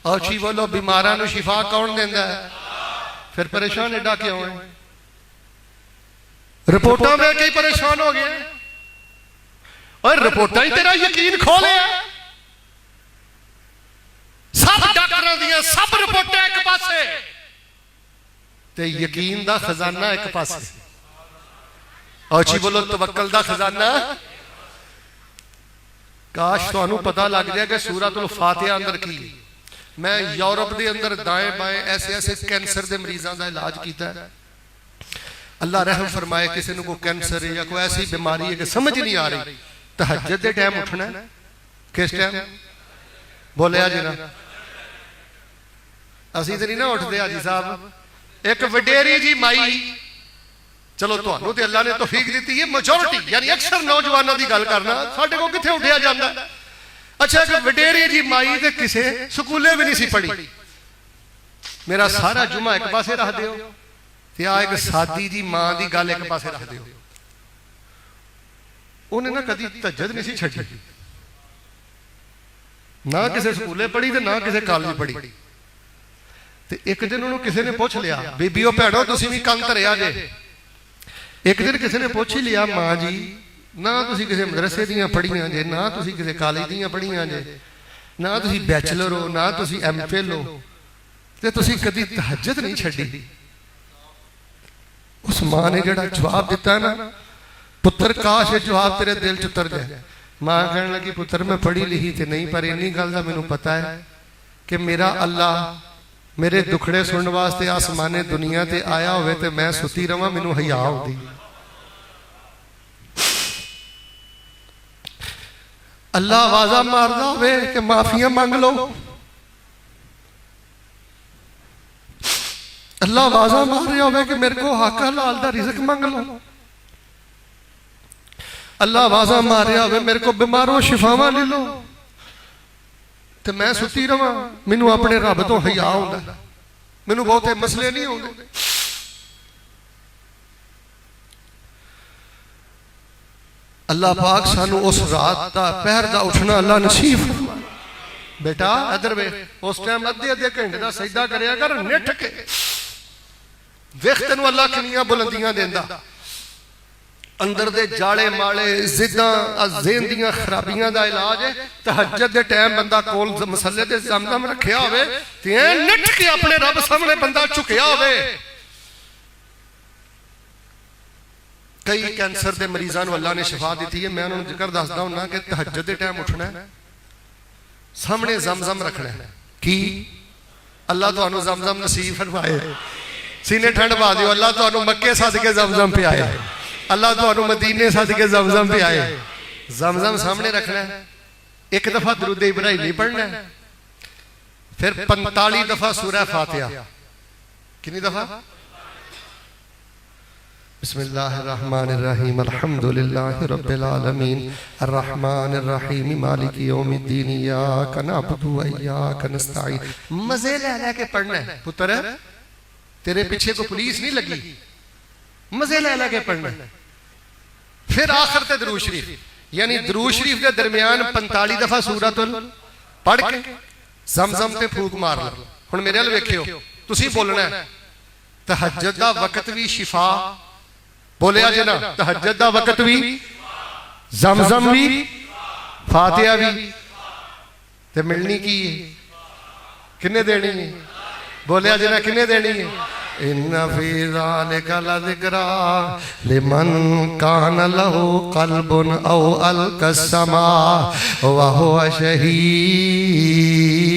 औची बोलो बीमारां नूं शिफा कौन देंदा है? फिर परेशान एडा क्यों है? रिपोर्टां में कई परेशान हो गए और रिपोर्टां ही तेरा यकीन खो लिया। सब डॉक्टरां दियां सब रिपोर्टां एक पासे ते यकीन दा खजाना एक पासे। औची बोलो तवक्कल दा खजाना। काश तुहानू पता लग जाए कि सूरतुल फातिहा अंदर की। मैं यूरोप के अंदर दाएं बाएं ऐसे ऐसे कैंसर के मरीजों का इलाज किया। अल्लाह रहम फरमाए किसी को कोई कैंसर है या कोई ऐसी बीमारी है कि समझ नहीं आ रही, तहज्जुद के टाइम उठना है। किस टाइम बोलिया जी ना? असी तो नहीं ना उठते हाजी साहब। एक वडेरी जी माई, चलो तुहानू ते अल्लाह ने तौफीक दी है, मेजोरिटी यानी अक्सर नौजवानों की गल करना, साडे को कित्थे उठिया जाता। अच्छा एक वडेरी जी माई ते किसे स्कूले भी नहीं सी पढ़ी। मेरा सारा जुमा एक पासे रख दियो ते आ एक सादी जी मां की गल एक पासे रख दियो। उन्हें ना कदी तहज्जुद नहीं सी छड्डी, ना किसे स्कूले पढ़ी ते ना किसे कॉलेज पढ़ी। ते एक दिन उन्होंने किसी ने पूछ लिया, बीबीओ भैणो तुसीं भी कंन धरिया जे। एक दिन किसी ने पूछ ही लिया, मां जी ना तुसीं किसी मदरसे दियां पढ़ियां जे, ना तुसीं किसी कॉलेज दियां पढ़ियां जे, ना तुसीं बैचलर हो, ना तुसीं MPhil हो, ते तुसीं कदी तहज्जुद नहीं छड्डी। उस मां ने जिहड़ा जवाब दिता ना, पुत्र काश ये जवाब तेरे दिल च उतर जाए। मां कहने लगी, पुत्र मैं पढ़ी लिखी तो नहीं, पर इन्नी गल दा मैनूं पता है कि मेरा अल्लाह मेरे दुखड़े सुनने वास्ते आसमाने दुनिया ते आया होवे ते मैं सुती रवां, मैनूं हया आउंदी। अल्लाह आवाजा मारदा होवे कि माफिया मंग लो, अल्लाह आवाजा मार रहा होवे कि मेरे को हक हलाल दा रिज़्क मंग लो, अल्लाह आवाजा मार रहा होवे मेरे को बीमारों शिफावां ले लो, तो मैं सुती रवां, मैनूं अपने रब तो हया आउंदा, मैनूं बहुते मसले नहीं आउंदे। अल्लाह पाक सानू उस रात का पहर का उठना अल्लाह नसीब फरमाए। बेटा इधर वे, उस टाइम अद्धे अद्धे घंटे का सजदा करया कर निठ के, वेख तेनू अल्लाह कितनियां बुलंदियां देंदा। अंदर दे जाले माले जिद्दां ज़हन दियां खराबियां दा इलाज है। तहज्जुद दे टाइम बंदा कोल मसले ते ज़मज़म रखिया होवे ते निठ के अपने रब सामने बंदा झुकिया होवे। कई कैंसर के मरीजों को अल्लाह ने शिफा दी है। मैं उन्होंने जिक्र दसदा हूं कि तहज्जुद के टाइम उठना है, सामने ज़मज़म रखना है। कि अल्लाह तुहानू ज़मज़म नसीब फरमाए। सीने ठंड पा दियो, अल्लाह तुहानू मक्के सद के ज़मज़म पे आए, अल्लाह तुहानू मदीने सद के ज़मज़म पे आए। ज़मज़म सामने रखना है। एक दफा दरूद इब्राहिमी पढ़ना है, फिर 45 दफा सूरह फातिहा। कितनी दफा? बिस्मिल्लाहिर्रहमानिर्रहीम अल्हम्दुलिल्लाहि रब्बिल आलमीन अर्रहमानिर्रहीम मालिकि यौमिद्दीन इय्याका नअबुदु व इय्याका नस्तईन। मजे ले के पढ़ना है पुत्र, तेरे पीछे को पुलिस नहीं लगी, मजे ले के पढ़ना है। फिर आखिर ते दरूद शरीफ, यानी दरूद शरीफ के दरमियान 45 दफा सूरतुल पढ़ के ज़मज़म ते फूक मार लो। हुण मेरे अल वेखियो, तुसीं बोलना है तहज्जुद दा वक्त भी शिफा, बोलिया जे ना, तहज्जुद दा वक्त भी, ज़मज़म भी, फातिहा भी, ते मिलनी की है? किन्ने देनी है? बोलिया जे ना, किन्ने देनी है? इन्ना फी ज़ालिका लज़िक्रा लिमन कान लहू क़ल्बुन औ अलक़ा समा व हुवा शहीद।